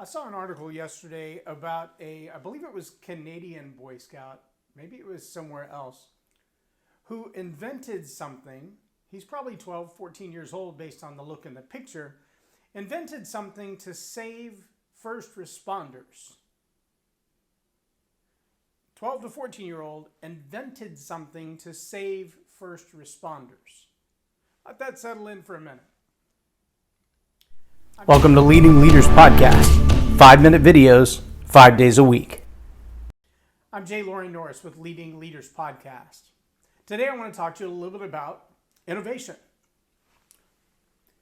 I saw an article yesterday about I believe it was Canadian Boy Scout, maybe it was somewhere else, who invented something. He's probably 12, 14 years old based on the look in the picture, invented something to save first responders. 12 to 14-year-old invented something to save first responders. Let that settle in for a minute. Welcome to Leading Leaders Podcast. 5-minute videos, 5 days a week. I'm Loren Norris with Leading Leaders Podcast. Today I want to talk to you a little bit about innovation.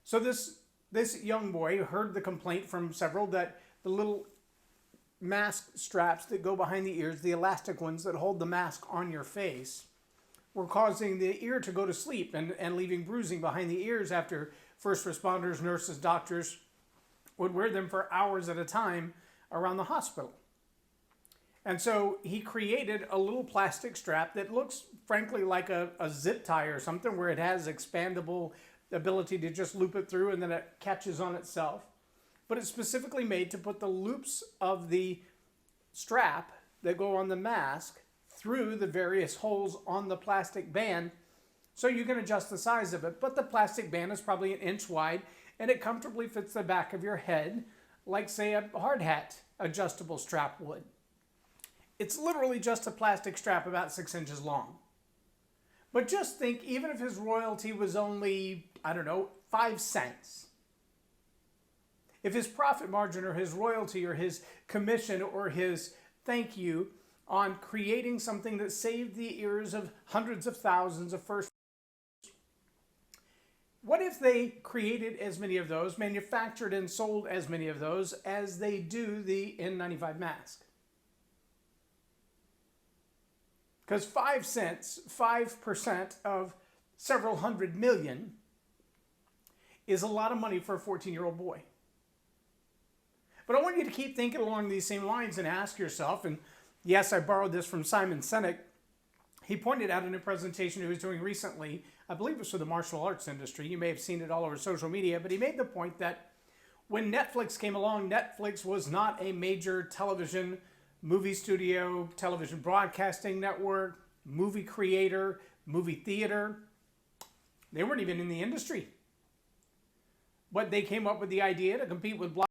So this young boy heard the complaint from several that the little mask straps that go behind the ears, the elastic ones that hold the mask on your face, were causing the ear to go to sleep and leaving bruising behind the ears after first responders, nurses, doctors would wear them for hours at a time around the hospital. And so he created a little plastic strap that looks, frankly, like a zip tie or something, where it has expandable ability to just loop it through and then it catches on itself. But it's specifically made to put the loops of the strap that go on the mask through the various holes on the plastic band so you can adjust the size of it. But the plastic band is probably an inch wide and it comfortably fits the back of your head like, say, a hard hat adjustable strap would. It's literally just a plastic strap about 6 inches long. But just think, even if his royalty was only, 5 cents, if his profit margin or his royalty or his commission or his thank you on creating something that saved the ears of hundreds of thousands of first, what if they created as many of those, manufactured and sold as many of those as they do the N95 mask? Because 5 cents, 5% of several hundred million, is a lot of money for a 14-year-old boy. But I want you to keep thinking along these same lines and ask yourself, and yes, I borrowed this from Simon Sinek. He pointed out in a presentation he was doing recently, I believe it was for the martial arts industry. You may have seen it all over social media, but he made the point that when Netflix came along, Netflix was not a major television, movie studio, television broadcasting network, movie creator, movie theater. They weren't even in the industry. But they came up with the idea to compete with blockbusters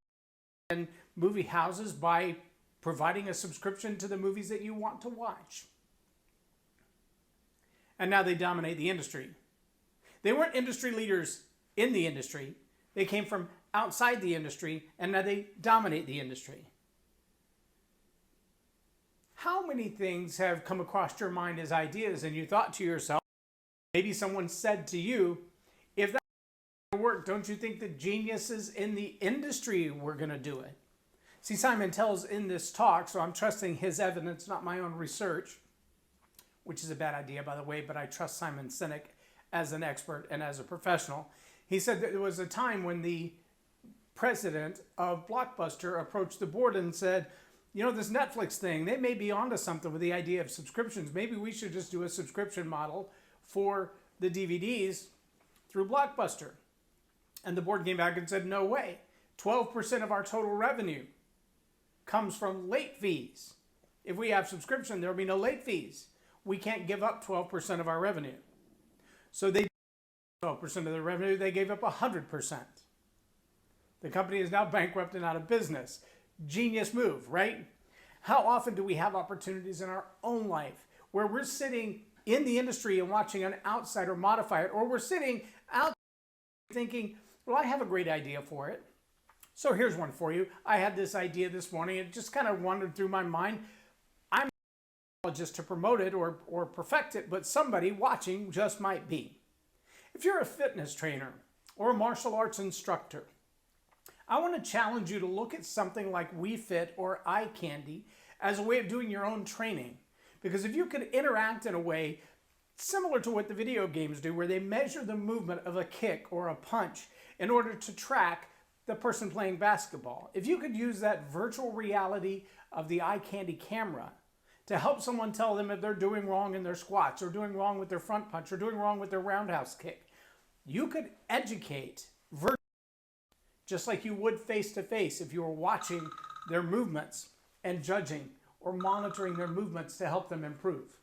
and movie houses by providing a subscription to the movies that you want to watch. And now they dominate the industry. They weren't industry leaders in the industry. They came from outside the industry, and now they dominate the industry. How many things have come across your mind as ideas and you thought to yourself, maybe someone said to you, if that doesn't work, don't you think the geniuses in the industry were going to do it? See, Simon tells in this talk, so I'm trusting his evidence, not my own research, which is a bad idea, by the way, but I trust Simon Sinek as an expert and as a professional. He said that there was a time when the president of Blockbuster approached the board and said, this Netflix thing, they may be onto something with the idea of subscriptions. Maybe we should just do a subscription model for the DVDs through Blockbuster. And the board came back and said, no way. 12% of our total revenue comes from late fees. If we have subscription, there will be no late fees. We can't give up 12% of our revenue. So they 12% of their revenue, they gave up 100%. The company is now bankrupt and out of business. Genius move, right? How often do we have opportunities in our own life where we're sitting in the industry and watching an outsider modify it, or we're sitting out thinking, well, I have a great idea for it. So here's one for you. I had this idea this morning. It just kind of wandered through my mind. I'm not just to promote it or perfect it, but somebody watching just might be. If you're a fitness trainer or a martial arts instructor, I want to challenge you to look at something like WeFit or iCandy as a way of doing your own training. Because if you could interact in a way similar to what the video games do, where they measure the movement of a kick or a punch in order to track the person playing basketball, if you could use that virtual reality of the iCandy camera to help someone tell them if they're doing wrong in their squats or doing wrong with their front punch or doing wrong with their roundhouse kick, you could educate virtually just like you would face to face if you were watching their movements and judging or monitoring their movements to help them improve.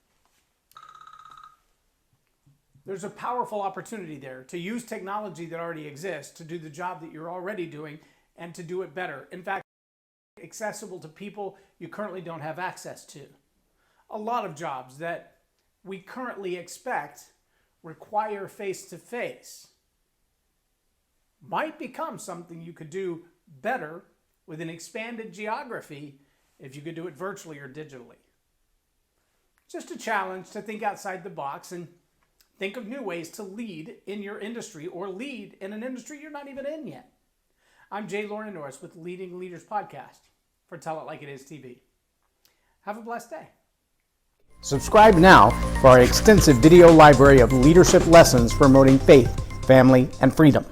There's a powerful opportunity there to use technology that already exists to do the job that you're already doing and to do it better. In fact, accessible to people you currently don't have access to. A lot of jobs that we currently expect require face-to-face might become something you could do better with an expanded geography if you could do it virtually or digitally. Just a challenge to think outside the box and think of new ways to lead in your industry or lead in an industry you're not even in yet. I'm Loren Norris with Leading Leaders Podcast for Tell It Like It Is TV. Have a blessed day. Subscribe now for our extensive video library of leadership lessons promoting faith, family, and freedom.